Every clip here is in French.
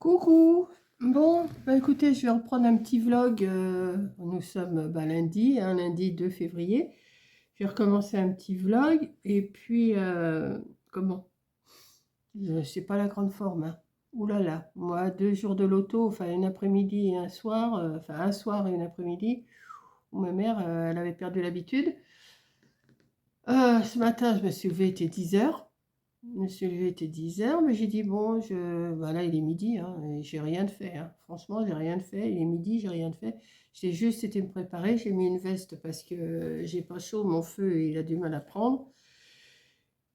Coucou! Bon, bah écoutez, je vais reprendre un petit vlog. Nous sommes lundi, lundi 2 février. Je vais recommencer un petit vlog. Et puis, comment? Je sais pas la grande forme. Hein. Ouh là là, moi, 2 jours de loto, enfin une après-midi et un soir, enfin un soir et une après-midi, où ma mère, elle avait perdu l'habitude. Ce matin, je me suis levée, il était 10 h. Je me suis levée, il était 10 h, mais j'ai dit, bon, voilà, il est midi, hein, et j'ai rien de fait. Hein. Franchement, j'ai rien de fait. Il est midi, j'ai rien de fait. J'ai juste été me préparer. J'ai mis une veste parce que j'ai pas chaud. Mon feu, il a du mal à prendre.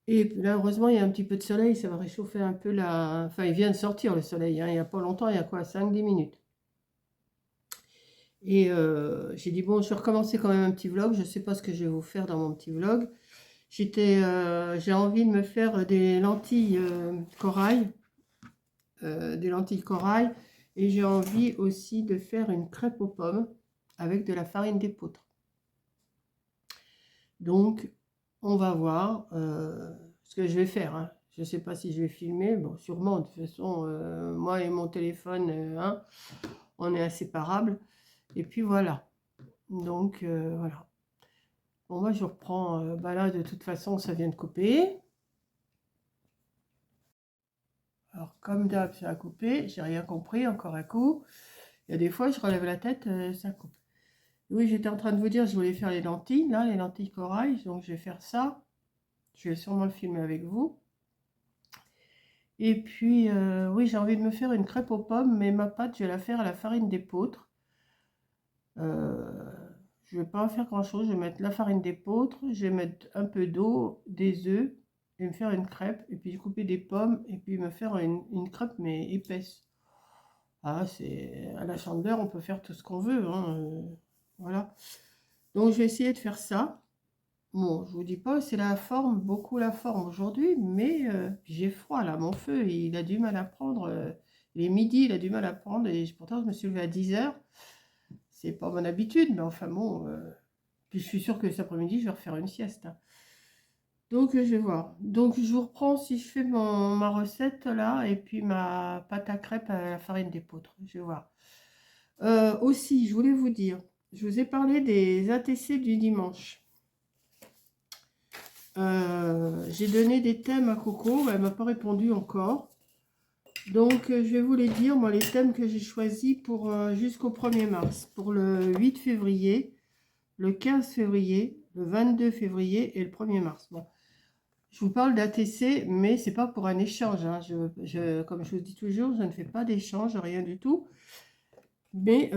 Et là, heureusement, il y a un petit peu de soleil. Ça va réchauffer un peu la. Enfin, il vient de sortir le soleil. Hein, il n'y a pas longtemps, il y a quoi, 5 10 minutes. Et j'ai dit, bon, je vais recommencer quand même un petit vlog. Je ne sais pas ce que je vais vous faire dans mon petit vlog. J'ai envie de me faire des lentilles corail. Des lentilles corail, et j'ai envie aussi de faire une crêpe aux pommes avec de la farine d'épeautre. Donc on va voir ce que je vais faire. Hein. Je ne sais pas si je vais filmer, bon sûrement, de toute façon moi et mon téléphone, hein, on est inséparables. Et puis voilà, donc voilà. Bon, moi je reprends, là de toute façon ça vient de couper. Alors comme d'hab ça a coupé, j'ai rien compris, encore un coup. Il y a des fois je relève la tête, ça coupe. Oui, j'étais en train de vous dire, je voulais faire les lentilles, là, les lentilles corail, donc je vais faire ça. Je vais sûrement le filmer avec vous. Et puis, oui, j'ai envie de me faire une crêpe aux pommes, mais ma pâte, je vais la faire à la farine d'épeautre. Je ne vais pas faire grand-chose, je vais mettre la farine d'épeautre, je vais mettre un peu d'eau, des œufs, et me faire une crêpe, et puis couper des pommes, et puis me faire une crêpe, mais épaisse. Ah, c'est à la chandeleur, on peut faire tout ce qu'on veut, hein, voilà. Donc, je vais essayer de faire ça. Bon, je vous dis pas, c'est la forme, beaucoup la forme aujourd'hui, mais j'ai froid là, mon feu, il a du mal à prendre. Il est midi, il a du mal à prendre, et pourtant je me suis levée à 10 h. C'est pas mon habitude, mais enfin bon, puis je suis sûre que cet après-midi, je vais refaire une sieste. Hein. Donc je vais voir. Donc je vous reprends si je fais ma recette là, et puis ma pâte à crêpes à la farine d'épeautre. Je vais voir. Aussi, je voulais vous dire, je vous ai parlé des ATC du dimanche. J'ai donné des thèmes à Coco, elle m'a pas répondu encore. Donc je vais vous les dire, moi les thèmes que j'ai choisis pour jusqu'au 1er mars. Pour le 8 février, le 15 février, le 22 février et le 1er mars. Bon, je vous parle d'ATC, mais c'est pas pour un échange. Hein. Comme je vous dis toujours, je ne fais pas d'échange, rien du tout. Mais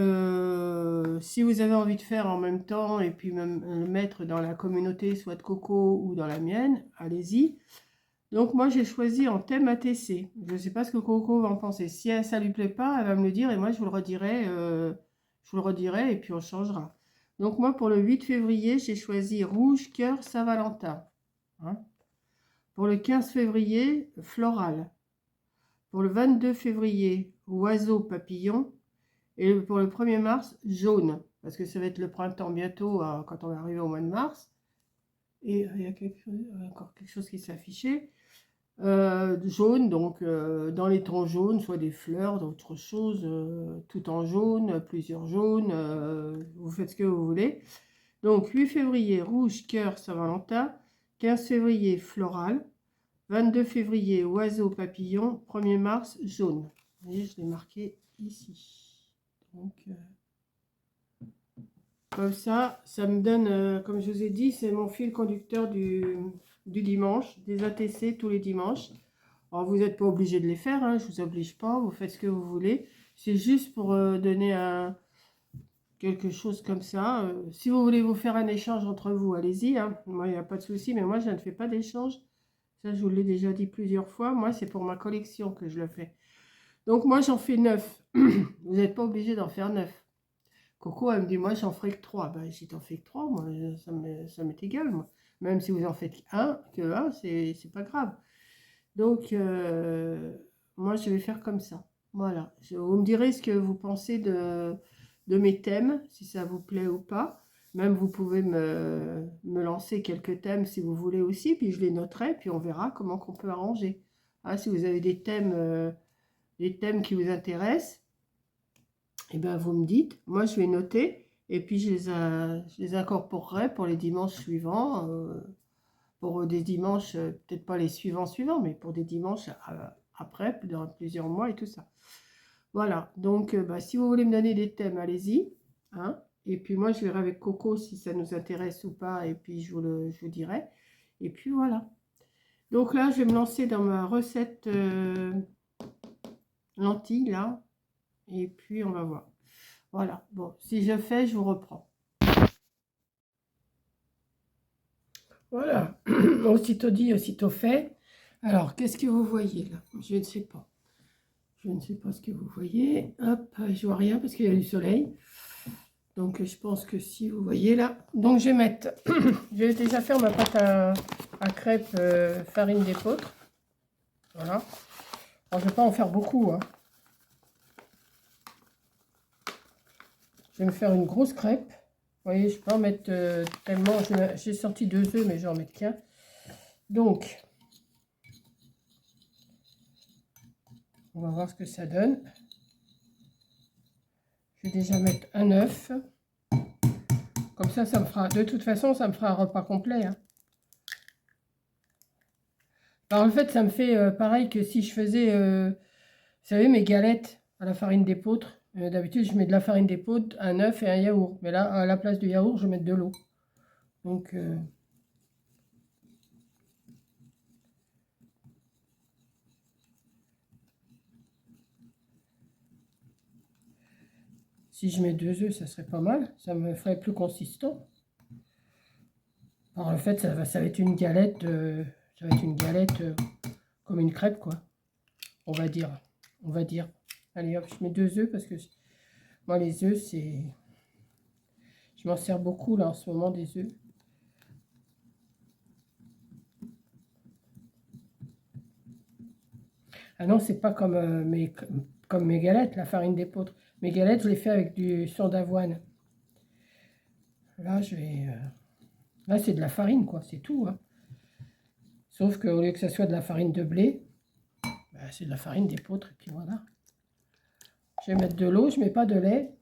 si vous avez envie de faire en même temps et puis me mettre dans la communauté, soit de Coco ou dans la mienne, allez-y. Donc moi j'ai choisi en thème ATC. Je ne sais pas ce que Coco va en penser. Si ça lui plaît pas, elle va me le dire et moi je vous le redirai. Je vous le redirai et puis on changera. Donc moi pour le 8 février, j'ai choisi rouge, cœur, Saint-Valentin. Hein. Pour le 15 février, floral. Pour le 22 février, oiseau, papillon. Et pour le 1er mars, jaune. Parce que ça va être le printemps bientôt quand on va arriver au mois de mars. Et il y a encore quelque chose qui s'est affiché. Jaune, donc dans les tons jaunes, soit des fleurs, d'autres choses, tout en jaune, plusieurs jaunes, vous faites ce que vous voulez. Donc 8 février, rouge, cœur, Saint-Valentin, 15 février, floral, 22 février, oiseau, papillon, 1er mars, jaune. Vous voyez, je l'ai marqué ici. Donc, comme ça me donne, comme je vous ai dit, c'est mon fil conducteur du dimanche, des ATC tous les dimanches. Alors, vous n'êtes pas obligé de les faire, hein, je ne vous oblige pas, vous faites ce que vous voulez. C'est juste pour donner quelque chose comme ça. Si vous voulez vous faire un échange entre vous, allez-y. Hein. Moi, il n'y a pas de souci, mais moi, je ne fais pas d'échange. Ça, je vous l'ai déjà dit plusieurs fois. Moi, c'est pour ma collection que je le fais. Donc, moi, j'en fais 9. Vous n'êtes pas obligé d'en faire 9. Coco, elle me dit, moi, j'en ferai que 3. Ben, si t'en fais que 3, moi, ça m'est égal, moi. Même si vous en faites que un, c'est pas grave. Donc, moi, je vais faire comme ça. Voilà. Vous me direz ce que vous pensez de mes thèmes, si ça vous plaît ou pas. Même, vous pouvez me lancer quelques thèmes si vous voulez aussi, puis je les noterai, puis on verra comment qu'on peut arranger. Ah, si vous avez des thèmes les thèmes qui vous intéressent, et ben vous me dites. Moi, je vais noter et puis je les incorporerai pour les dimanches suivants. Pour des dimanches, peut-être pas les suivants, mais pour des dimanches après, dans plusieurs mois et tout ça. Voilà, donc bah, si vous voulez me donner des thèmes, allez-y. Hein, et puis moi, je verrai avec Coco si ça nous intéresse ou pas, et puis je vous dirai. Et puis voilà. Donc là, je vais me lancer dans ma recette lentilles, là. Et puis, on va voir. Voilà, bon, si je fais, je vous reprends. Voilà, aussitôt dit, aussitôt fait. Alors, qu'est-ce que vous voyez là? Je ne sais pas. Je ne sais pas ce que vous voyez. Hop, je vois rien parce qu'il y a du soleil. Donc, je pense que si vous voyez là. Donc, je vais mettre... je vais déjà faire ma pâte à crêpes farine d'épeautre. Voilà. Alors, je ne vais pas en faire beaucoup. Hein. Je vais me faire une grosse crêpe. Vous voyez, je peux en mettre tellement... J'ai sorti 2 œufs, mais je vais en mettre qu'un. Donc... on va voir ce que ça donne. Je vais déjà mettre un œuf. Comme ça, ça me fera... de toute façon, ça me fera un repas complet. Hein. Alors, en fait, ça me fait pareil que si je faisais, vous savez, mes galettes à la farine d'épeautre. D'habitude, je mets de la farine d'épeautre, un œuf et un yaourt. Mais là, à la place du yaourt, je vais mettre de l'eau. Donc... si je mets 2 œufs, ça serait pas mal. Ça me ferait plus consistant. Alors, en fait, ça va être une galette, comme une crêpe, quoi. On va dire. Allez, hop, je mets 2 œufs parce que moi, les œufs, c'est... je m'en sers beaucoup, là, en ce moment, des œufs. Ah non, c'est pas comme, comme mes galettes, la farine d'épeautre. Mes galettes, je les fais avec du son d'avoine. Là, là, c'est de la farine, quoi, c'est tout. Hein. Sauf qu'au lieu que ça soit de la farine de blé, bah, c'est de la farine d'épeautre, et puis voilà. Je vais mettre de l'eau, je mets pas de lait.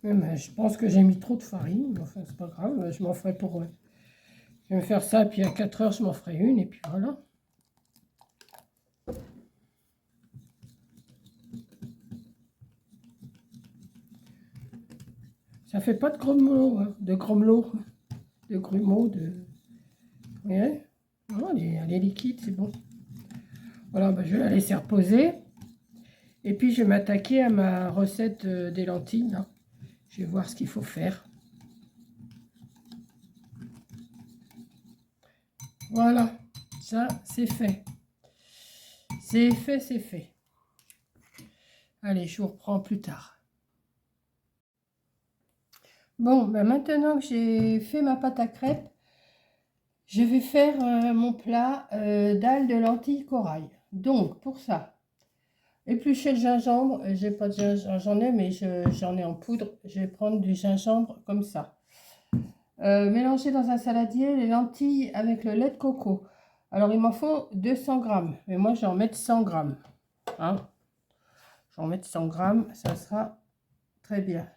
Je pense que j'ai mis trop de farine, mais enfin, c'est pas grave, je m'en ferai pour... je vais me faire ça, puis à 4 heures, je m'en ferai une, et puis voilà. Ça fait pas de grumeaux, hein, de grumeaux, de... Vous voyez? Non, elle est liquide, c'est bon. Voilà, bah, je vais la laisser reposer. Et puis, je vais m'attaquer à ma recette des lentilles. Là. Je vais voir ce qu'il faut faire. Voilà, ça, c'est fait. C'est fait, c'est fait. Allez, je vous reprends plus tard. Bon, ben maintenant que j'ai fait ma pâte à crêpes, je vais faire mon plat dalles de lentilles corail. Donc, pour ça, éplucher le gingembre. J'ai pas de gingembre, j'en ai, mais j'en ai en poudre. Je vais prendre du gingembre comme ça. Mélanger dans un saladier les lentilles avec le lait de coco. Alors, il m'en faut 200 grammes. Mais moi, je vais en mettre 100 grammes. Hein? Je vais en mettre 100 grammes. Ça sera très bien.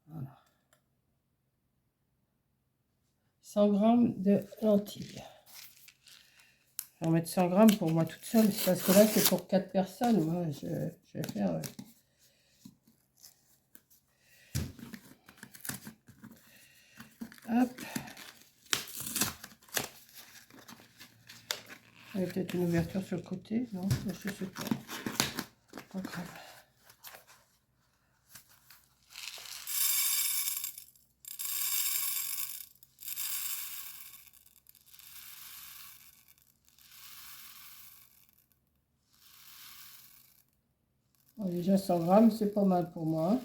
Voilà. 100 grammes de lentilles. Je vais en mettre 100 grammes pour moi toute seule. Parce que là, c'est pour 4 personnes. Moi, je vais faire... hop. Il y a peut-être une ouverture sur le côté. Non, je sais pas. Pas grave. Bon, déjà 100 grammes, c'est pas mal pour moi.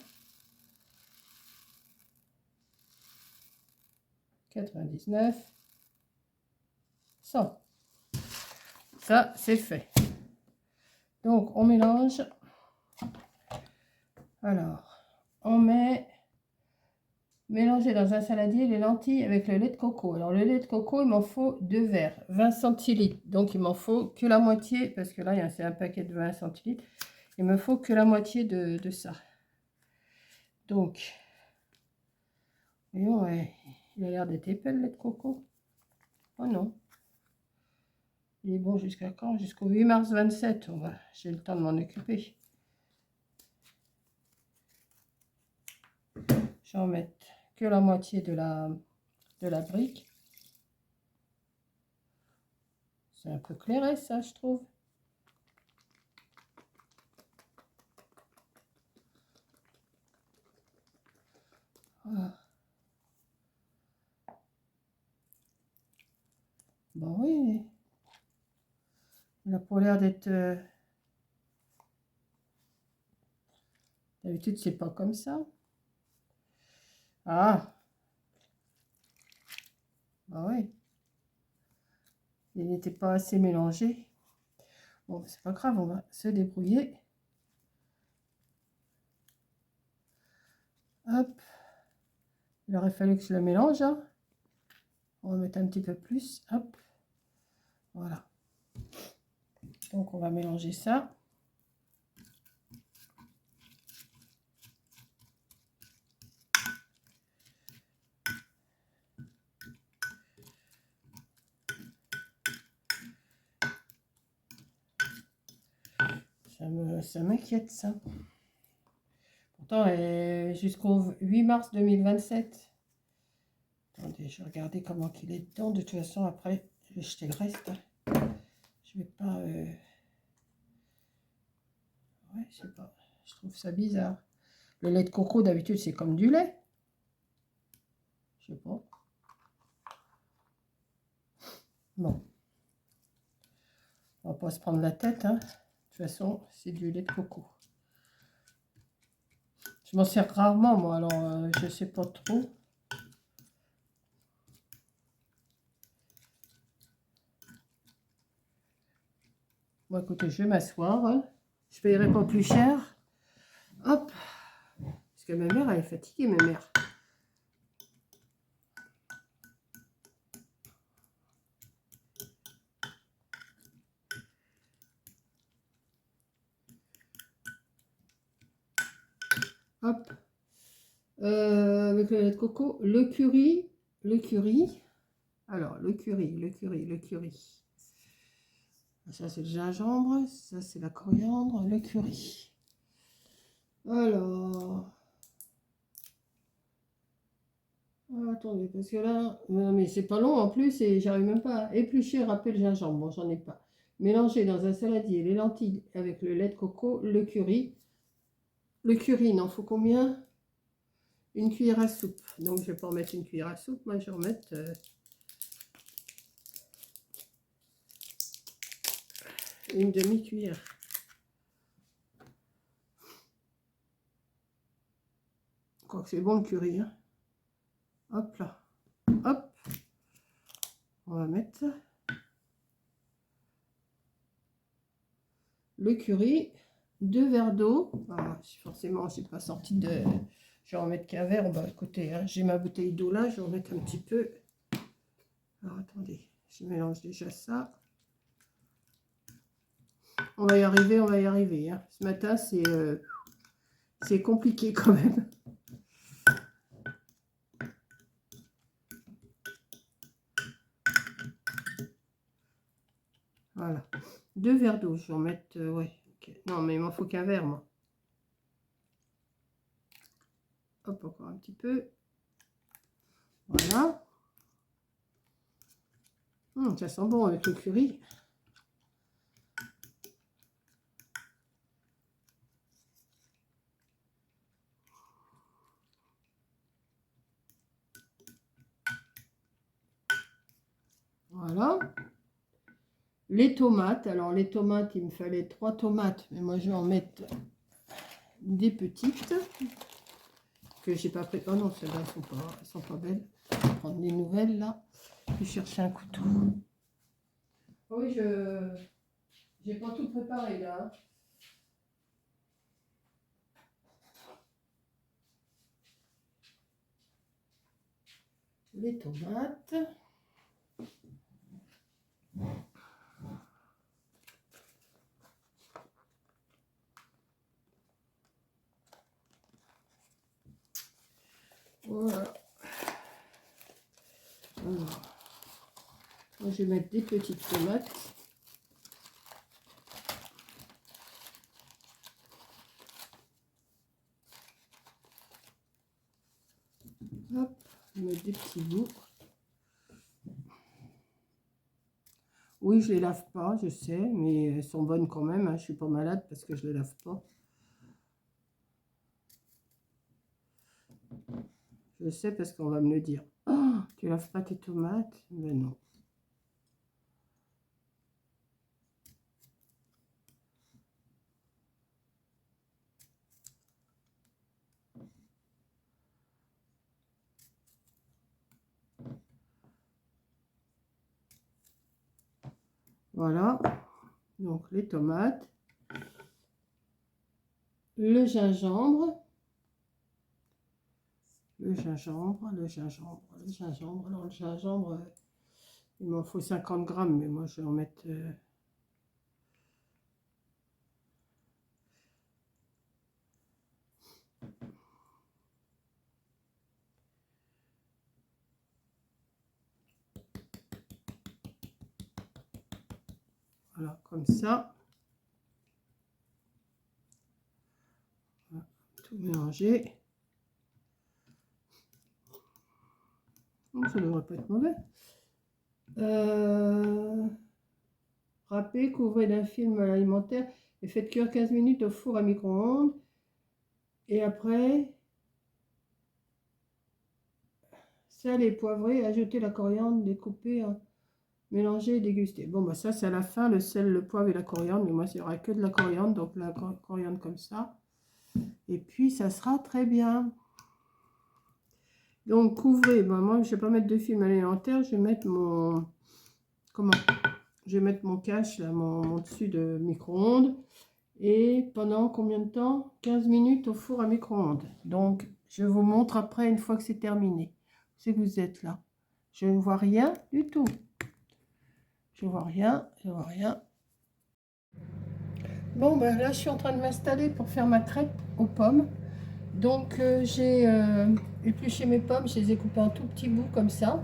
99, 100. Ça, c'est fait. Donc, on mélange. Alors, on met mélanger dans un saladier les lentilles avec le lait de coco. Alors, le lait de coco, il m'en faut 2 verres, 20 centilitres. Donc, il m'en faut que la moitié, parce que là, c'est un paquet de 20 centilitres. Il me faut que la moitié de ça. Donc, voyons, ouais, il a l'air d'être épais, le lait de coco. Oh non. Il est bon jusqu'à quand? Jusqu'au 8 mars 27. J'ai le temps de m'en occuper. Je vais en mettre que la moitié de la brique. C'est un peu clairé, ça, je trouve. Voilà. Bon, oui. Il a pas l'air d'être... D'habitude, c'est pas comme ça. Ah. Bah oui. Il n'était pas assez mélangé. Bon, c'est pas grave, on va se débrouiller. Hop. Il aurait fallu que je le mélange. Hein. On va mettre un petit peu plus. Hop. Voilà. Donc, on va mélanger ça. Ça m'inquiète, ça. Pourtant, jusqu'au 8 mars 2027. Attendez, je vais regarder comment il est dedans. De toute façon, après, je vais jeter le reste. Je vais pas... Ouais, je sais pas. Je trouve ça bizarre. Le lait de coco, d'habitude, c'est comme du lait. Je sais pas. Bon. On va pas se prendre la tête, hein. De toute façon, c'est du lait de coco. Je m'en sers rarement, moi, alors je sais pas trop. Bon, écoutez, je vais m'asseoir. Hein. Je payerai pas plus cher. Hop. Parce que ma mère, elle est fatiguée, ma mère. Hop. Avec le lait de coco, le curry. Alors, le curry. Ça, c'est le gingembre. Ça, c'est la coriandre. Le curry. Alors... attendez, parce que là... mais c'est pas long en plus et j'arrive même pas à éplucher, râper le gingembre. Bon, j'en ai pas. Mélanger dans un saladier les lentilles avec le lait de coco, le curry. Le curry, il en faut combien? Une cuillère à soupe. Donc, je vais pas en mettre une cuillère à soupe. Moi, je vais en mettre... une demi-cuillère. Je crois que c'est bon le curry. Hein. Hop là. Hop. On va mettre le curry. 2 verres d'eau. Ah, forcément, je n'ai pas sorti de... Je vais en mettre qu'un verre. Bah, écoutez, hein, j'ai ma bouteille d'eau là. Je vais en mettre un petit peu. Alors, attendez. Je mélange déjà ça. On va y arriver. Hein. Ce matin, c'est compliqué quand même. Voilà. 2 verres d'eau. Je vais en mettre... ouais. Okay. Non, mais il m'en faut qu'un verre, moi. Hop, encore un petit peu. Voilà. Ça sent bon avec le curry. Voilà. Les tomates. Alors, les tomates, il me fallait 3 tomates. Mais moi, je vais en mettre des petites. que j'ai pas pris. Oh non, celles-là, elles sont pas belles. Je vais prendre les nouvelles là. Je vais chercher un couteau. Oui, j'ai pas tout préparé là. Hein. Les tomates. Voilà. Alors, moi, je vais mettre des petites tomates. Hop, je vais mettre des petits bouts. Oui, je les lave pas, je sais, mais elles sont bonnes quand même. Hein. Je suis pas malade parce que je les lave pas. Je sais parce qu'on va me le dire. Oh, tu laves pas tes tomates? Mais non. Voilà. Donc les tomates. Le gingembre. Le gingembre. Dans le gingembre, il m'en faut 50 grammes, mais moi je vais en mettre... Voilà, comme ça. Voilà, tout mélanger. Ça ne devrait pas être mauvais. Râpez, couvrez d'un film alimentaire et faites cuire 15 minutes au four à micro-ondes. Et après, salez, poivrez, ajoutez la coriandre découpée, hein, mélangez et dégustez. Bon, bah ça, c'est à la fin, le sel, le poivre et la coriandre. Mais moi, il n'y aura que de la coriandre, donc la coriandre comme ça. Et puis, ça sera très bien. Donc, couvrez. Bon, moi, je ne vais pas mettre de film alimentaire. Je vais mettre mon... Comment? Je vais mettre mon cache, là, mon dessus de micro-ondes. Et pendant combien de temps? 15 minutes au four à micro-ondes. Donc, je vous montre après, une fois que c'est terminé. C'est que vous êtes là. Je ne vois rien du tout. Je vois rien, je vois rien. Bon, ben là, je suis en train de m'installer pour faire ma crêpe aux pommes. Donc, j'ai épluché mes pommes, je les ai coupées en tout petits bouts comme ça.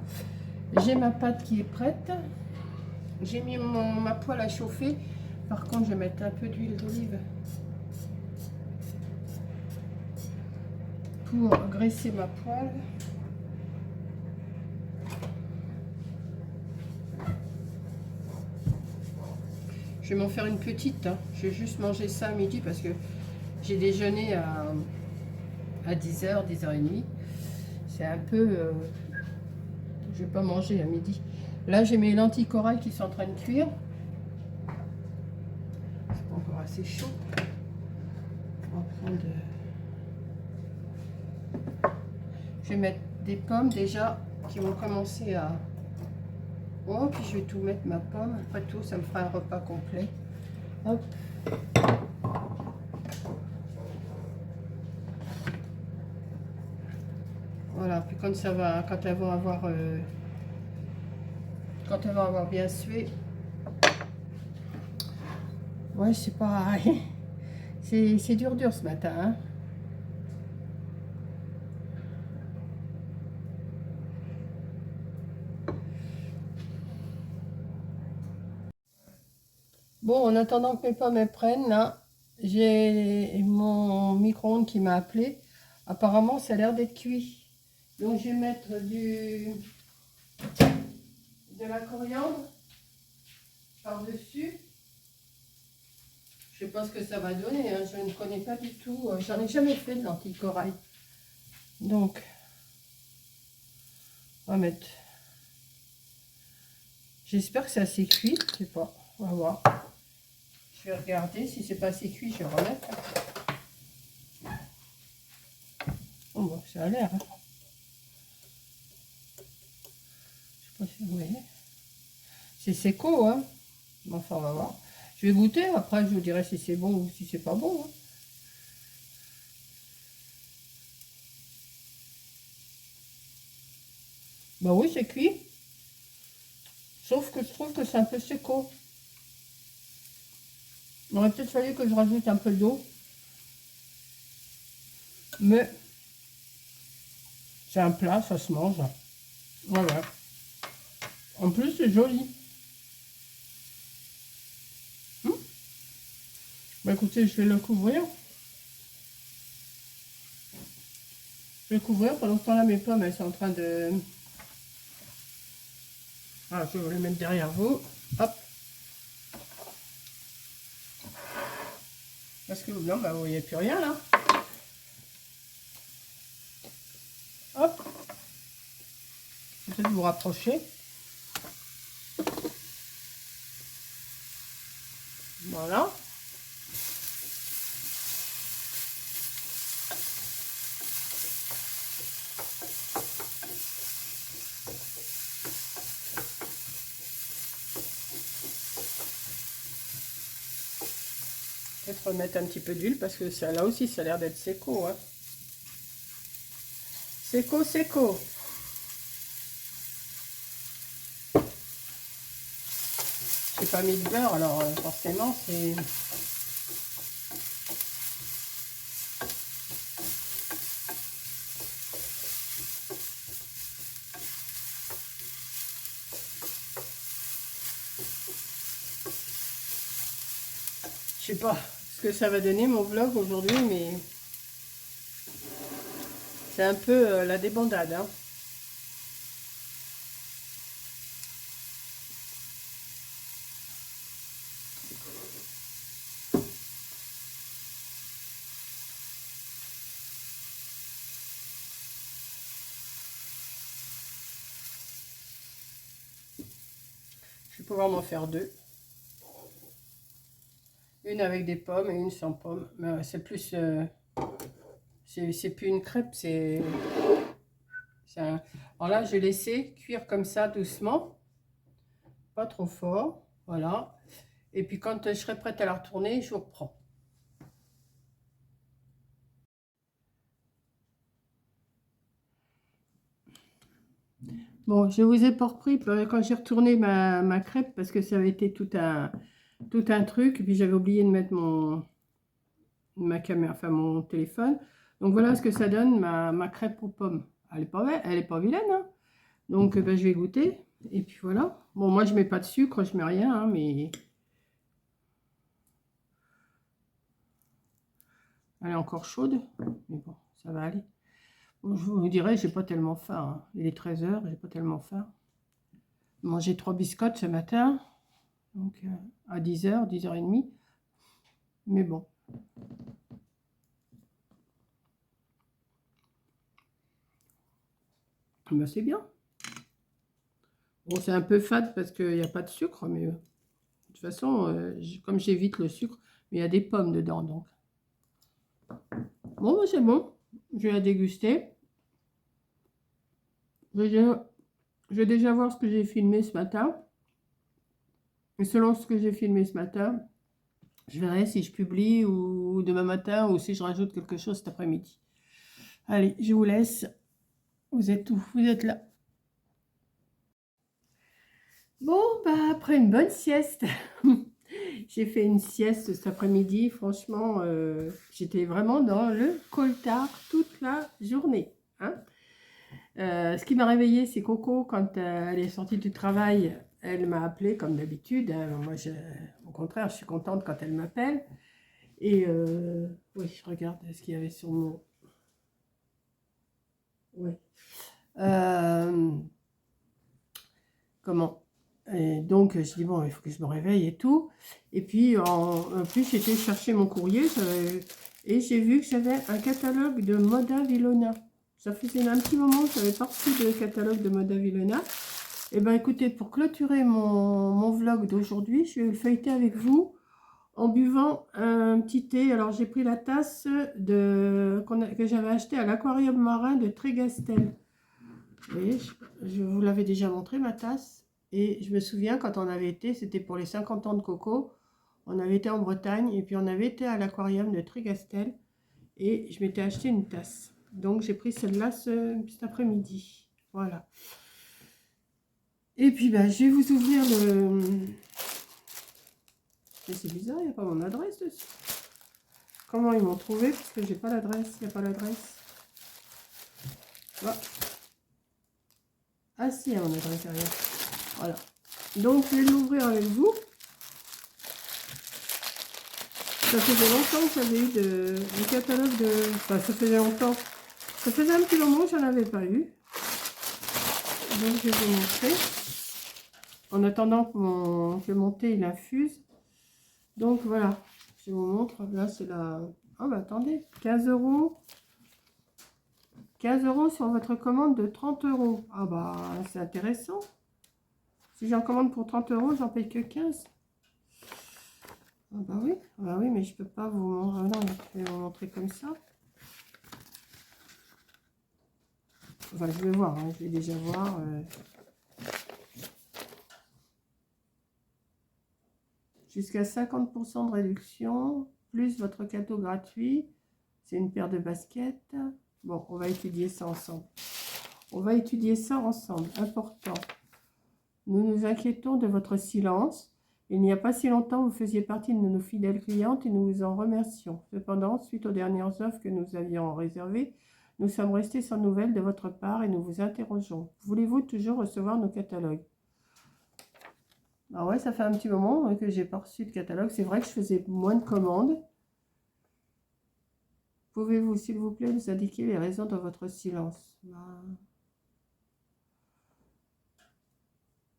J'ai ma pâte qui est prête. J'ai mis ma poêle à chauffer. Par contre, je vais mettre un peu d'huile d'olive pour graisser ma poêle. Je vais m'en faire une petite. Hein. Je vais juste manger ça à midi parce que j'ai déjeuné à 10h, 10h30. C'est un peu... je vais pas manger à midi. Là, j'ai mes lentilles corail qui sont en train de cuire. C'est pas encore assez chaud. On va prendre... Je vais mettre des pommes déjà qui vont commencer à... Oh, puis je vais tout mettre ma pomme. Après tout, ça me fera un repas complet. Hop. Voilà, puis quand ça va, quand elles vont avoir bien sué, ouais, c'est pas, c'est dur ce matin. Hein. Bon, en attendant que mes pommes prennent, là, j'ai mon micro-ondes qui m'a appelé. Apparemment, ça a l'air d'être cuit. Donc, je vais mettre de la coriandre par-dessus. Je sais pas ce que ça va donner, hein. Je ne connais pas du tout. J'en ai jamais fait de lentilles corail. Donc, on va mettre... J'espère que c'est assez cuit. Je sais pas. On va voir. Je vais regarder. Si c'est pas assez cuit, je vais remettre. façon, bon, ça a l'air. Hein. Je sais pas si vous voyez. C'est Seco, hein. Enfin, on va voir. Je vais goûter, après je vous dirai si c'est bon ou si c'est pas bon. Hein. Bah oui, c'est cuit. Sauf que je trouve que c'est un peu Seco. Il aurait peut-être fallu que je rajoute un peu d'eau. Mais c'est un plat, ça se mange. Voilà. En plus, c'est joli. Bah écoutez, je vais le couvrir. Je vais le couvrir. Pendant ce temps-là, mes pommes, elles sont en train de... Ah, je vais vous les mettre derrière vous. Hop. Parce que non, bah, vous voyez plus rien là. Hop. Peut-être vous rapprocher. Voilà. Peut-être remettre un petit peu d'huile parce que ça, là aussi ça a l'air d'être Seco. Hein. Seco, Seco. J'ai pas mis de beurre, alors forcément c'est... Je sais pas ce que ça va donner mon vlog aujourd'hui, mais c'est un peu la débandade. Hein. Je vais pouvoir m'en faire deux. Une avec des pommes et une sans pommes. Mais c'est plus... c'est plus une crêpe, c'est... Un... Alors là, je vais laisser cuire comme ça doucement. Pas trop fort. Voilà. Et puis quand je serai prête à la retourner, je vous reprends. Bon, je vous ai pas repris quand j'ai retourné ma crêpe parce que ça avait été tout un truc. Et puis j'avais oublié de mettre ma caméra, enfin mon téléphone. Donc voilà ce que ça donne ma crêpe aux pommes. Elle est pas vilaine, hein. Donc ben, je vais goûter. Et puis voilà. Bon, moi je mets pas de sucre, je mets rien, hein, mais elle est encore chaude. Mais bon, ça va aller. Bon, je vous dirais, j'ai pas tellement faim. Hein. Il est 13 h, j'ai pas tellement faim. J'ai mangé 3 biscottes ce matin. Donc à 10 h, 10 h 30. Mais bon. Ben, c'est bien. Bon, c'est un peu fade parce qu'il n'y a pas de sucre, mais de toute façon, comme j'évite le sucre, mais il y a des pommes dedans, donc. Bon, ben, c'est bon. Je vais la déguster. Je vais déjà voir ce que j'ai filmé ce matin. Et selon ce que j'ai filmé ce matin, je verrai si je publie ou demain matin ou si je rajoute quelque chose cet après-midi. Allez, je vous laisse. Vous êtes où? Vous êtes là. Bon, bah, après une bonne sieste. J'ai fait une sieste cet après-midi. Franchement, j'étais vraiment dans le coltard toute la journée. Hein. Ce qui m'a réveillée, c'est Coco. Quand elle est sortie du travail, elle m'a appelée comme d'habitude. Hein. Moi, au contraire, je suis contente quand elle m'appelle. Et oui, je regarde ce qu'il y avait sur mon... Oui. Comment? Et donc, je dis, bon, il faut que je me réveille et tout. Et puis, en plus, j'étais chercher mon courrier et j'ai vu que j'avais un catalogue de Moda Vilona. Ça faisait un petit moment que je n'avais pas reçu de catalogue de Moda Vilona. Et bien, écoutez, pour clôturer mon vlog d'aujourd'hui, je vais le feuilleter avec vous en buvant un petit thé. Alors j'ai pris la tasse que j'avais achetée à l'aquarium marin de Trégastel. Vous voyez, je vous l'avais déjà montré ma tasse. Et je me souviens quand on avait été, c'était pour les 50 ans de Coco. On avait été en Bretagne et puis on avait été à l'aquarium de Trégastel. Et je m'étais acheté une tasse. Donc j'ai pris celle-là cet après-midi. Voilà. Et puis ben, je vais vous ouvrir le... Mais c'est bizarre, il n'y a pas mon adresse dessus. Comment ils m'ont trouvé? Parce que j'ai pas l'adresse. Il n'y a pas l'adresse. Ah si, il y a mon adresse derrière. Voilà. Donc je vais l'ouvrir avec vous. Ça faisait longtemps que j'avais eu du catalogue de... Enfin, ça faisait longtemps. Ça faisait un petit moment que j'en avais pas eu. Donc je vais vous montrer. En attendant que mon thé il infuse. Donc voilà. Je vous montre. Là c'est la... Ah bah attendez. 15 €. 15 € sur votre commande de 30 €. Ah bah c'est intéressant. Si j'en commande pour 30 €, j'en paye que 15. Ah bah oui, mais je peux pas vous montrer. Non, je vais vous montrer comme ça. Enfin, je vais voir, hein, je vais déjà voir. Jusqu'à 50% de réduction, plus votre cadeau gratuit. C'est une paire de baskets. Bon, on va étudier ça ensemble. On va étudier ça ensemble. Important. Nous nous inquiétons de votre silence. Il n'y a pas si longtemps, vous faisiez partie de nos fidèles clientes et nous vous en remercions. Cependant, suite aux dernières offres que nous avions réservées, nous sommes restés sans nouvelles de votre part et nous vous interrogeons. Voulez-vous toujours recevoir nos catalogues? Ah ouais, ça fait un petit moment que j'ai pas reçu de catalogue. C'est vrai que je faisais moins de commandes. Pouvez-vous, s'il vous plaît, nous indiquer les raisons de votre silence?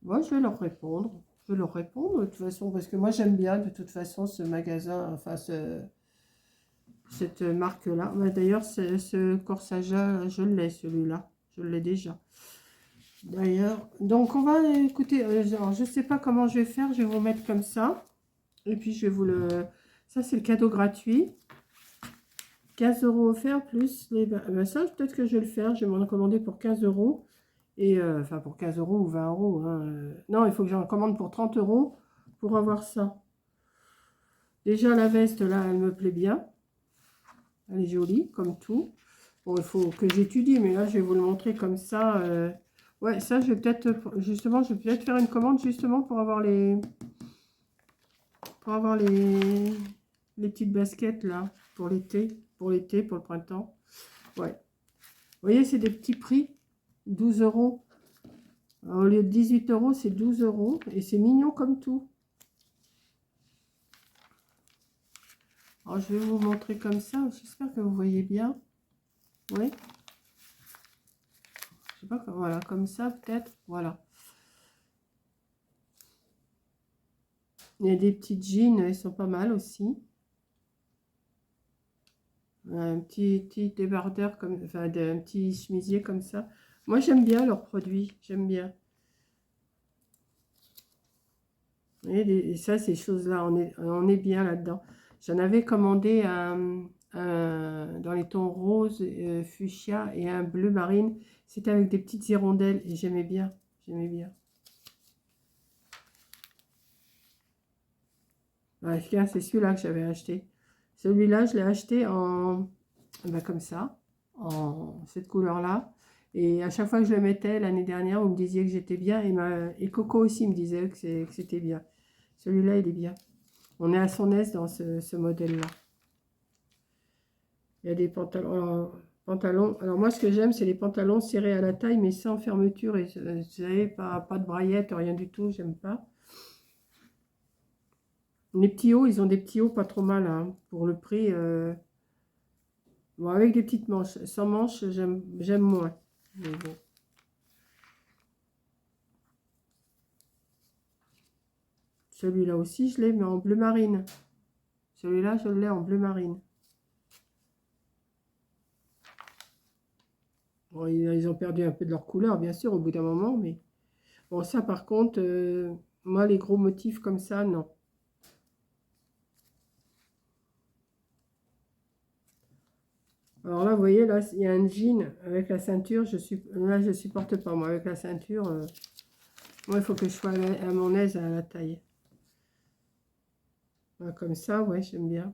Moi, je vais leur répondre. Je vais leur répondre de toute façon, parce que moi, j'aime bien de toute façon ce magasin, enfin, cette marque-là. D'ailleurs, ce corsage-là, je l'ai, celui-là. Je l'ai déjà. D'ailleurs, donc on va écouter. Alors, je ne sais pas comment je vais faire. Je vais vous mettre comme ça. Et puis, je vais vous le... Ça, c'est le cadeau gratuit. 15 € offerts plus les... Ben, ça, peut-être que je vais le faire. Je vais m'en commander pour 15 €. Et enfin, pour 15 € ou 20 €. Hein. Non, il faut que j'en commande pour 30 € pour avoir ça. Déjà, la veste, là, elle me plaît bien. Elle est jolie, comme tout. Bon, il faut que j'étudie, mais là, je vais vous le montrer comme ça. Ouais, ça, je vais peut-être, justement, je vais peut-être faire une commande, justement, pour avoir les... les petites baskets, là, pour l'été, pour le printemps. Ouais. Vous voyez, c'est des petits prix. 12 €. Au lieu de 18 €, c'est 12 €. Et c'est mignon comme tout. Alors, je vais vous montrer comme ça. J'espère que vous voyez bien. Oui. Je sais pas, voilà, comme ça peut-être. Voilà. Il y a des petites jeans, elles sont pas mal aussi. Un petit débardeur, comme, enfin, un petit chemisier comme ça. Moi, j'aime bien leurs produits. J'aime bien. Et ça, ces choses-là, on est bien là-dedans. J'en avais commandé dans les tons rose, fuchsia et un bleu marine. C'était avec des petites hirondelles et j'aimais bien. J'aimais bien. Ouais, c'est celui-là que j'avais acheté. Celui-là, je l'ai acheté en comme ça, en cette couleur-là. Et à chaque fois que je le mettais l'année dernière, vous me disiez que j'étais bien. Et Coco aussi me disait que c'était bien. Celui-là, il est bien. On est à son aise dans ce modèle-là. Il y a des pantalons. Alors moi, ce que j'aime, c'est les pantalons serrés à la taille, mais sans fermeture. Et vous savez, pas de braillettes, rien du tout. J'aime pas. Les petits hauts, ils ont des petits hauts pas trop mal, hein, pour le prix. Bon, avec des petites manches. Sans manches, j'aime moins. Mais bon. Celui-là aussi, je l'ai, mais en bleu marine. Celui-là, je l'ai en bleu marine. Bon, ils ont perdu un peu de leur couleur, bien sûr, au bout d'un moment. Mais bon, ça, par contre, moi, les gros motifs comme ça, non. Alors là, vous voyez, là, il y a un jean avec la ceinture. Là, je supporte pas, moi, avec la ceinture. Moi, il faut que je sois à mon aise à la taille. Voilà, comme ça, ouais, j'aime bien.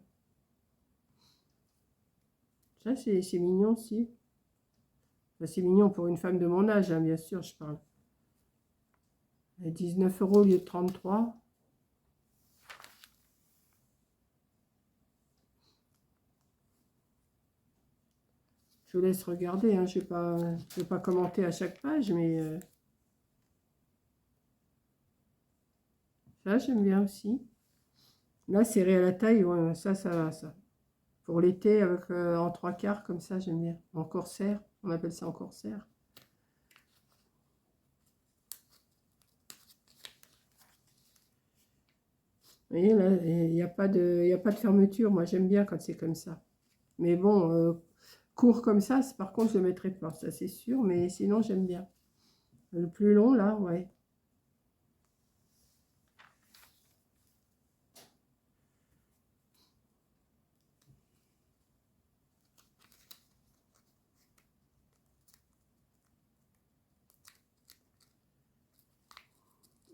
Ça, c'est mignon aussi. Enfin, c'est mignon pour une femme de mon âge, hein, bien sûr, je parle. Et 19 € au lieu de 33. Je vous laisse regarder, hein. Je vais pas commenter à chaque page, mais ça, j'aime bien aussi. Là, serré à la taille, ouais, ça va, ça. Pour l'été, avec en 3/4, comme ça, j'aime bien. En corsaire, on appelle ça en corsaire. Vous voyez, là, il n'y a pas de fermeture. Moi, j'aime bien quand c'est comme ça. Mais bon, court comme ça, par contre, je ne le mettrai pas, ça c'est sûr. Mais sinon, j'aime bien. Le plus long, là, ouais.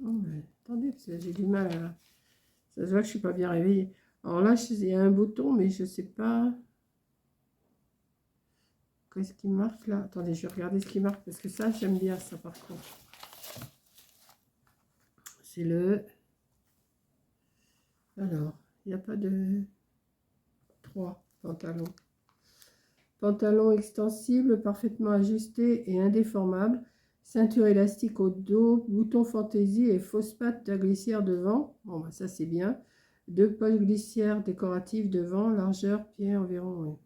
Oh, attendez, parce que j'ai du mal à... Ça se voit que je suis pas bien réveillée. Alors là, il y a un bouton, mais je sais pas... Qu'est-ce qui marque là? Attendez, je vais regarder ce qui marque, parce que ça, j'aime bien ça, par contre. C'est le... Alors, il n'y a pas de... 3 pantalons. Pantalon extensible, parfaitement ajusté et indéformable. Ceinture élastique au dos, bouton fantaisie et fausse patte à glissière devant. Bon, bah, ça c'est bien. 2 poches glissières décoratives devant, largeur, pied environ. Ouais.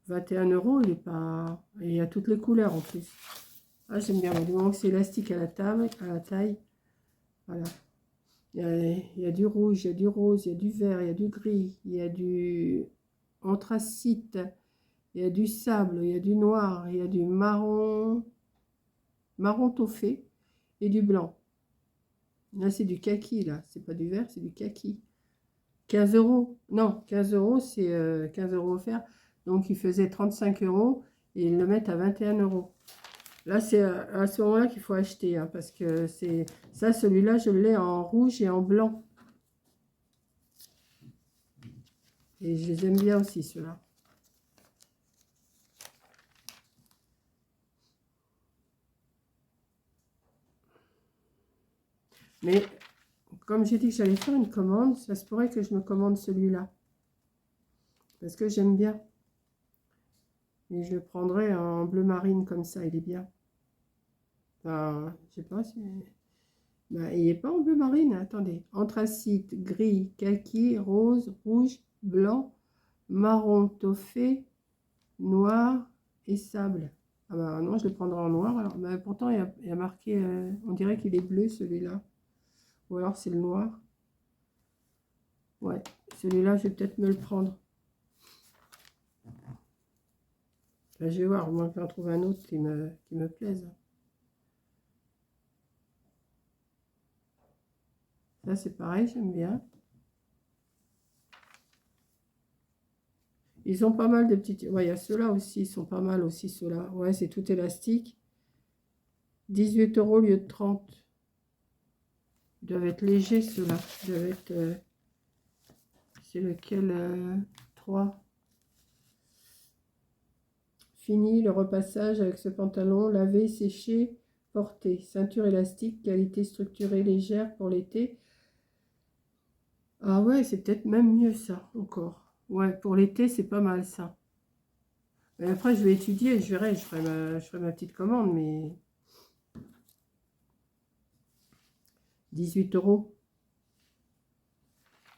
21 €, il est pas. Et il y a toutes les couleurs en plus. Ah, j'aime bien. Du moment que c'est élastique à la taille. Voilà. Il y a du rouge, il y a du rose, il y a du vert, il y a du gris, il y a du anthracite, il y a du sable, il y a du noir, il y a du marron, marron toffé et du blanc. Là, c'est du kaki, là. C'est pas du vert, c'est du kaki. 15 €. Non, 15 €, c'est 15 € offerts. Donc, ils faisaient 35 € et ils le mettent à 21 €. Là, c'est à ce moment-là qu'il faut acheter, hein, parce que c'est ça, celui-là, je l'ai en rouge et en blanc. Et je les aime bien aussi, ceux-là. Mais comme j'ai dit que j'allais faire une commande, ça se pourrait que je me commande celui-là. Parce que j'aime bien. Et je le prendrai en bleu marine comme ça, il est bien. Enfin, je sais pas si... Ben, il n'est pas en bleu marine, attendez. Anthracite, gris, kaki, rose, rouge, blanc, marron, toffé, noir et sable. Ah bah non, je le prendrai en noir. Alors, bah, pourtant, il y a marqué, on dirait qu'il est bleu celui-là. Ou alors c'est le noir. Ouais, celui-là, je vais peut-être me le prendre. Là, je vais voir, au moins que j'en trouve un autre qui me plaise. Là, c'est pareil, j'aime bien. Ils ont pas mal de petites... Ouais, il y a ceux-là aussi, ils sont pas mal aussi, ceux-là. Ouais, c'est tout élastique. 18 € au lieu de 30. Ils doivent être légers, ceux-là. Ils doivent être... c'est lequel 3. Fini le repassage avec ce pantalon. Lavé, séché, porté. Ceinture élastique, qualité structurée légère pour l'été. Ah ouais, c'est peut-être même mieux ça, encore. Ouais, pour l'été, c'est pas mal ça. Mais après, je vais étudier, je verrai, je ferai ma petite commande, mais 18 €.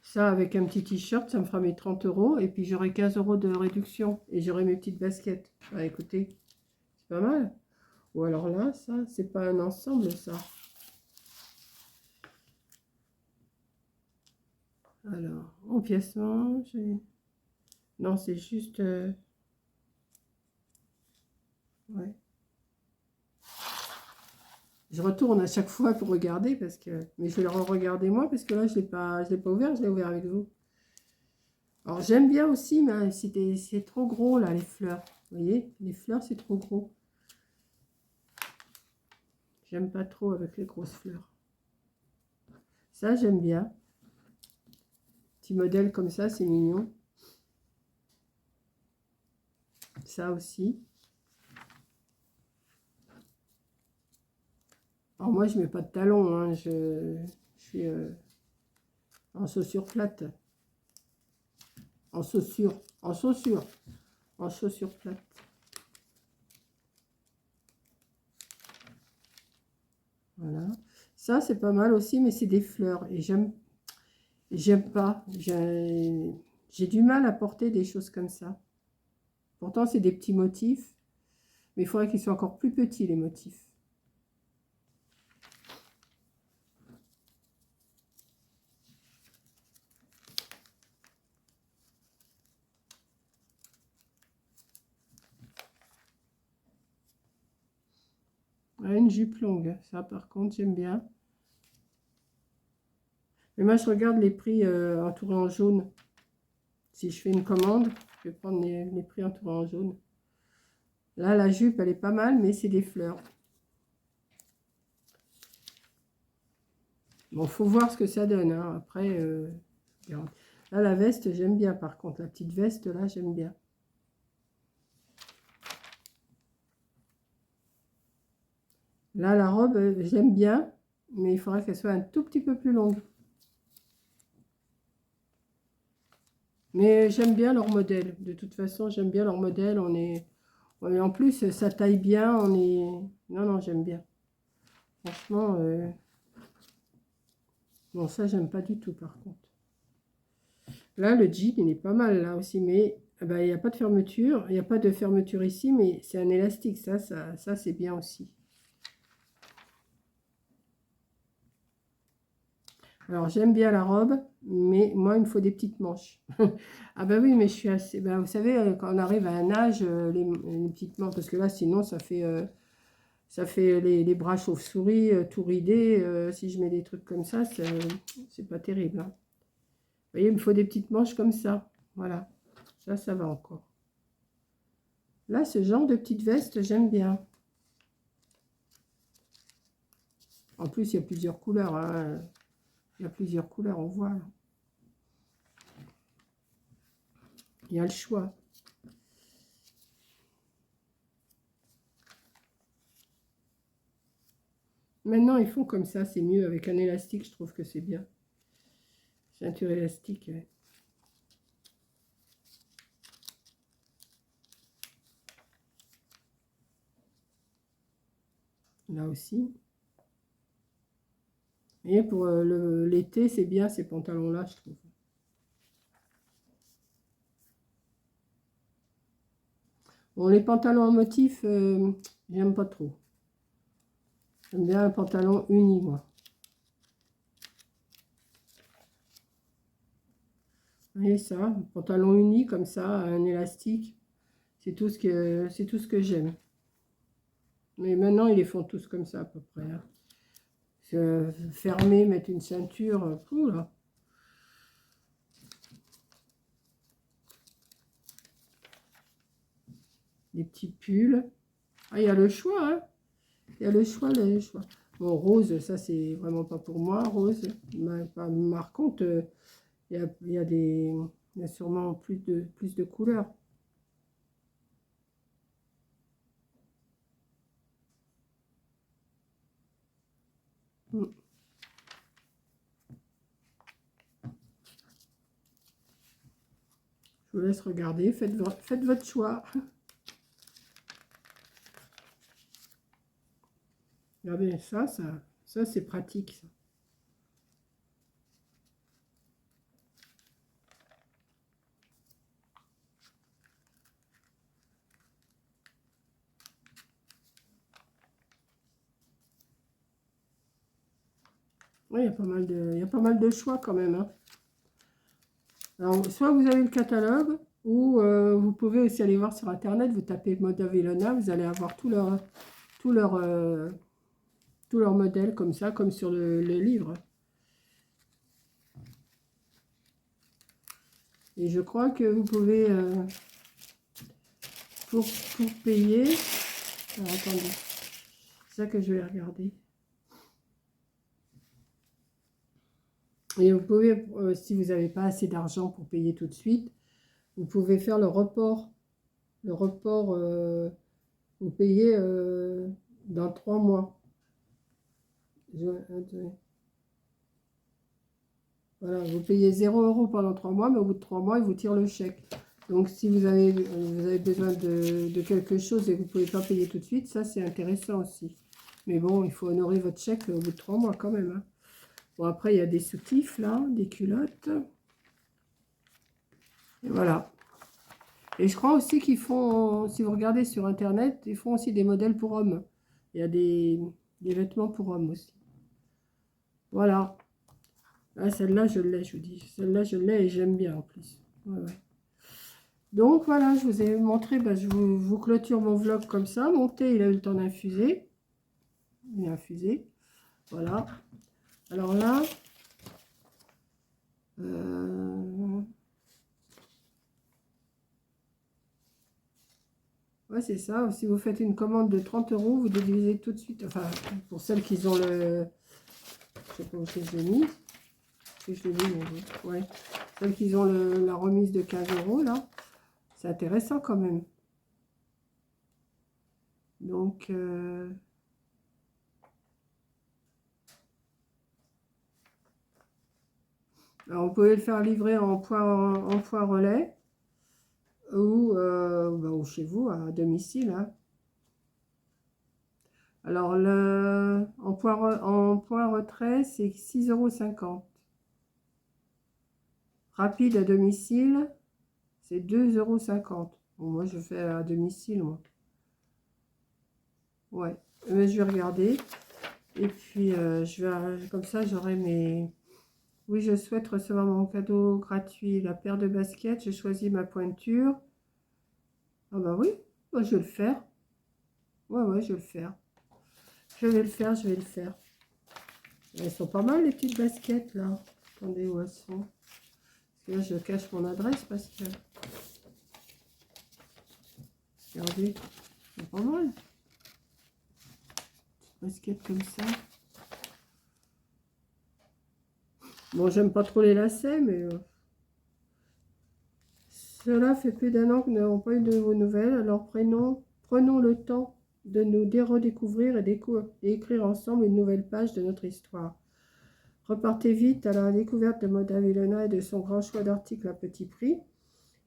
Ça, avec un petit t-shirt, ça me fera mes 30 €. Et puis, j'aurai 15 € de réduction. Et j'aurai mes petites baskets. Ah, écoutez, c'est pas mal. Ou alors là, ça, c'est pas un ensemble, ça. Alors, empiècement, non, c'est juste... ouais. Je retourne à chaque fois pour regarder, parce que... Mais je vais le re-regarder moi, parce que là, je l'ai pas ouvert, je l'ai ouvert avec vous. Alors j'aime bien aussi, mais c'est trop gros là, les fleurs. Vous voyez, les fleurs, c'est trop gros. J'aime pas trop avec les grosses fleurs. Ça, j'aime bien. Petit modèle comme ça, c'est mignon. Ça aussi. Alors moi, je mets pas de talons, hein. Je suis en chaussures plates. En chaussures. En chaussures. En chaussures plates. Voilà. Ça, c'est pas mal aussi, mais c'est des fleurs. Et j'aime pas. J'ai du mal à porter des choses comme ça. Pourtant, c'est des petits motifs. Mais il faudrait qu'ils soient encore plus petits, les motifs. Ouais, une jupe longue. Ça, par contre, j'aime bien. Mais moi, je regarde les prix entourés en jaune. Si je fais une commande, je vais prendre les prix entourés en jaune. Là, la jupe, elle est pas mal, mais c'est des fleurs. Bon, faut voir ce que ça donne, hein. Après, là, la veste, j'aime bien, par contre. La petite veste, là, j'aime bien. Là, la robe, j'aime bien, mais il faudrait qu'elle soit un tout petit peu plus longue. Mais j'aime bien leur modèle. De toute façon, j'aime bien leur modèle. En plus, ça taille bien. Non, non, j'aime bien. Franchement, bon, ça, j'aime pas du tout, par contre. Là, le jean, il est pas mal, là aussi. Mais ah bah, il n'y a pas de fermeture. Il n'y a pas de fermeture ici, mais c'est un élastique. Ça c'est bien aussi. Alors, j'aime bien la robe, mais moi, il me faut des petites manches. Ah bah oui, mais je suis assez... Bah, vous savez, quand on arrive à un âge, les petites manches, parce que là, sinon, ça fait les bras chauve-souris, tout ridé. Si je mets des trucs comme ça, c'est pas terrible, hein. Vous voyez, il me faut des petites manches comme ça. Voilà, ça va encore. Là, ce genre de petite veste, j'aime bien. En plus, il y a plusieurs couleurs, hein. Il y a plusieurs couleurs, on voit. Il y a le choix. Maintenant, ils font comme ça, c'est mieux. Avec un élastique, je trouve que c'est bien. Ceinture élastique, ouais. Là aussi. Et pour l'été, c'est bien ces pantalons-là, je trouve. Bon, les pantalons en motif, j'aime pas trop. J'aime bien un pantalon uni, moi. Vous voyez ça, un pantalon uni comme ça, un élastique, c'est tout ce que j'aime. Mais maintenant, ils les font tous comme ça à peu près, hein. Fermer, mettre une ceinture, là. Des petits pulls. Ah, il y a le choix, hein. Il y a le choix, le choix. Bon, rose, ça, c'est vraiment pas pour moi, rose. Par contre, il y a sûrement plus de couleurs. Mm. Je vous laisse regarder, faites votre choix. Regardez, ça c'est pratique, ça. Oui, il y a pas mal de choix quand même, hein. Alors, soit vous avez le catalogue, ou vous pouvez aussi aller voir sur Internet, vous tapez Moda Vellona, vous allez avoir tout leur, tous leurs modèles comme ça, comme sur le livre. Et je crois que vous pouvez, pour payer... Alors, attendez, c'est ça que je vais regarder. Et vous pouvez, si vous n'avez pas assez d'argent pour payer tout de suite, vous pouvez faire le report. Le report, vous payez dans 3 mois. Voilà, vous payez 0 € pendant 3 mois, mais au bout de 3 mois, ils vous tirent le chèque. Donc, si vous avez besoin de quelque chose et que vous ne pouvez pas payer tout de suite, ça, c'est intéressant aussi. Mais bon, il faut honorer votre chèque au bout de 3 mois quand même. Hein. Bon, après, il y a des soutifs, là, des culottes. Et voilà. Et je crois aussi qu'ils font, si vous regardez sur Internet, ils font aussi des modèles pour hommes. Il y a des vêtements pour hommes aussi. Voilà. Ah, celle-là, je l'ai, je vous dis. Celle-là, je l'ai et j'aime bien en plus. Ouais, ouais. Donc, voilà, je vous ai montré, je vous clôture mon vlog comme ça. Mon thé, il a eu le temps d'infuser. Il est infusé. Voilà. Alors là... ouais, c'est ça. Si vous faites une commande de 30 €, vous déduisez tout de suite. Enfin, pour celles qui ont le... Je sais pas où c'est que je l'ai mis. Si je l'ai mis, ouais. Celles qui ont la remise de 15 €, là. C'est intéressant quand même. Donc... alors, vous pouvez le faire livrer en point relais. Ou chez vous, à domicile. Hein. Alors, en point retrait, c'est 6,50 €. Rapide à domicile, c'est 2,50 €. Bon, moi, je fais à domicile, moi. Ouais, mais je vais regarder. Et puis, comme ça, j'aurai mes... Oui, je souhaite recevoir mon cadeau gratuit, la paire de baskets. J'ai choisi ma pointure. Ah bah oui, moi, je vais le faire. Ouais, je vais le faire. Je vais le faire, je vais le faire. Elles sont pas mal, les petites baskets, là. Attendez, où elles sont. Parce que là, je cache mon adresse parce que... Regardez, c'est pas mal. Basket comme ça. Bon, j'aime pas trop les lacets, mais... Cela fait plus d'1 an que nous n'avons pas eu de vos nouvelles, alors prenons le temps de nous redécouvrir et écrire ensemble une nouvelle page de notre histoire. Repartez vite à la découverte de Moda Vilona et de son grand choix d'articles à petit prix.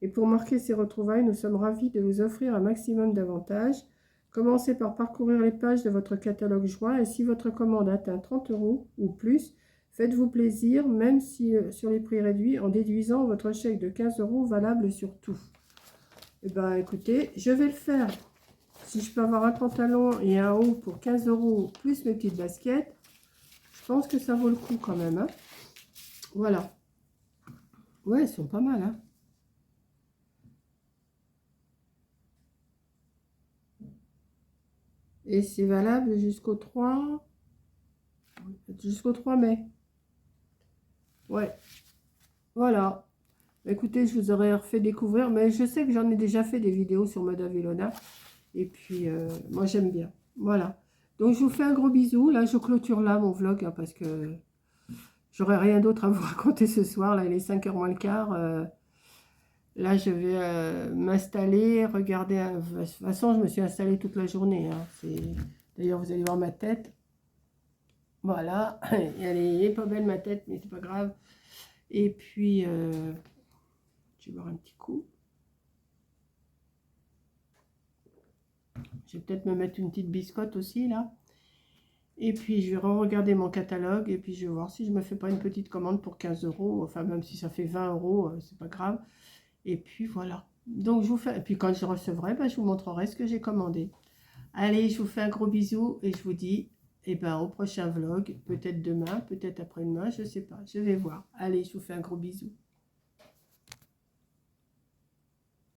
Et pour marquer ces retrouvailles, nous sommes ravis de vous offrir un maximum d'avantages. Commencez par parcourir les pages de votre catalogue joie et si votre commande atteint 30 € ou plus, faites-vous plaisir, même si sur les prix réduits, en déduisant votre chèque de 15 € valable sur tout. Eh bien, écoutez, je vais le faire. Si je peux avoir un pantalon et un haut pour 15 € plus mes petites baskets, je pense que ça vaut le coup quand même. Hein. Voilà. Ouais, elles sont pas mal. Hein. Et c'est valable jusqu'au 3 mai. Ouais. Voilà. Écoutez, je vous aurais refait découvrir, mais je sais que j'en ai déjà fait des vidéos sur Moda Vilona. Et puis, moi, j'aime bien. Voilà. Donc, je vous fais un gros bisou. Là, je clôture là mon vlog, hein, parce que j'aurai rien d'autre à vous raconter ce soir. Là, il est 5 h moins le quart. Là, je vais m'installer, regarder. De toute façon, je me suis installée toute la journée. Hein. D'ailleurs, vous allez voir ma tête. Voilà. Elle est pas belle, ma tête, mais c'est pas grave. Et puis, je vais boire un petit coup. Je vais peut-être me mettre une petite biscotte aussi, là. Et puis, je vais regarder mon catalogue. Et puis, je vais voir si je me fais pas une petite commande pour 15 €. Enfin, même si ça fait 20 €, c'est pas grave. Et puis, voilà. Donc, je vous fais... Et puis, quand je recevrai, je vous montrerai ce que j'ai commandé. Allez, je vous fais un gros bisou. Et je vous dis, au prochain vlog. Peut-être demain, peut-être après-demain, je sais pas. Je vais voir. Allez, je vous fais un gros bisou.